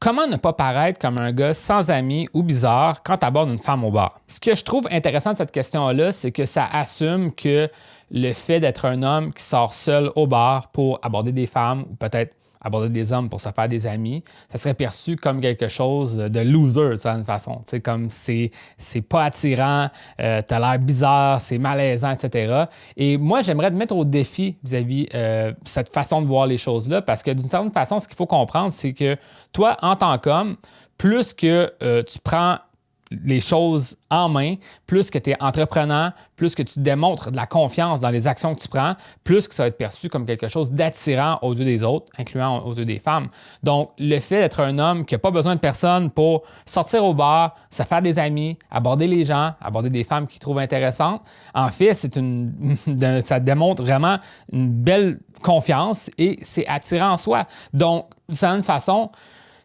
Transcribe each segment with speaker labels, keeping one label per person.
Speaker 1: comment ne pas paraître comme un gars sans amis ou bizarre quand tu abordes une femme au bar? Ce que je trouve intéressant de cette question-là, c'est que ça assume que le fait d'être un homme qui sort seul au bar pour aborder des femmes ou peut-être aborder des hommes pour se faire des amis, ça serait perçu comme quelque chose de loser, de certaine façon. Tu sais, comme c'est pas attirant, t'as l'air bizarre, c'est malaisant, etc. Et moi, j'aimerais te mettre au défi vis-à-vis cette façon de voir les choses-là, parce que d'une certaine façon, ce qu'il faut comprendre, c'est que toi, en tant qu'homme, plus que tu prends les choses en main, plus que tu es entreprenant, plus que tu démontres de la confiance dans les actions que tu prends, plus que ça va être perçu comme quelque chose d'attirant aux yeux des autres, incluant aux yeux des femmes. Donc, le fait d'être un homme qui n'a pas besoin de personne pour sortir au bar, se faire des amis, aborder les gens, aborder des femmes qu'il trouve intéressantes, en fait, ça démontre vraiment une belle confiance et c'est attirant en soi. Donc, d'une certaine façon,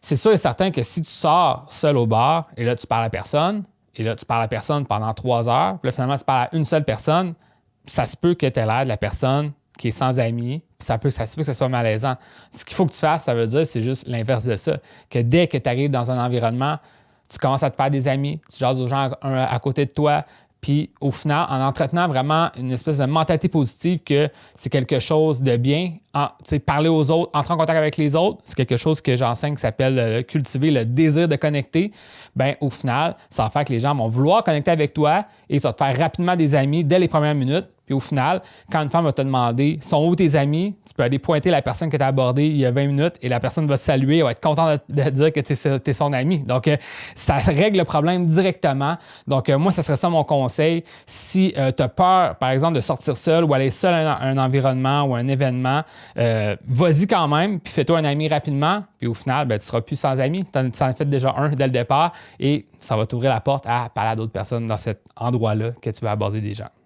Speaker 1: c'est sûr et certain que si tu sors seul au bar, et là, tu parles à personne, et là, tu parles à personne pendant 3 heures, puis là, finalement, tu parles à une seule personne, ça se peut que tu aies l'air de la personne qui est sans amis, puis ça se peut que ce soit malaisant. Ce qu'il faut que tu fasses, ça veut dire, c'est juste l'inverse de ça. Que dès que tu arrives dans un environnement, tu commences à te faire des amis, tu jases aux gens à côté de toi, puis au final, en entretenant vraiment une espèce de mentalité positive que c'est quelque chose de bien, parler aux autres, entrer en contact avec les autres, c'est quelque chose que j'enseigne qui s'appelle cultiver le désir de connecter. Bien, au final, ça va faire que les gens vont vouloir connecter avec toi et tu vas te faire rapidement des amis dès les premières minutes. Puis au final, quand une femme va te demander « sont où tes amis?», tu peux aller pointer la personne que tu as abordée il y a 20 minutes et la personne va te saluer, elle va être contente de dire que tu es son ami. Donc, ça règle le problème directement. Donc, moi, ça serait ça mon conseil. Si tu as peur, par exemple, de sortir seul ou aller seul à un environnement ou à un événement, vas-y quand même, puis fais-toi un ami rapidement. Puis au final, ben, tu ne seras plus sans amis. Tu en as fait déjà un dès le départ et ça va t'ouvrir la porte à parler à d'autres personnes dans cet endroit-là que tu veux aborder des gens.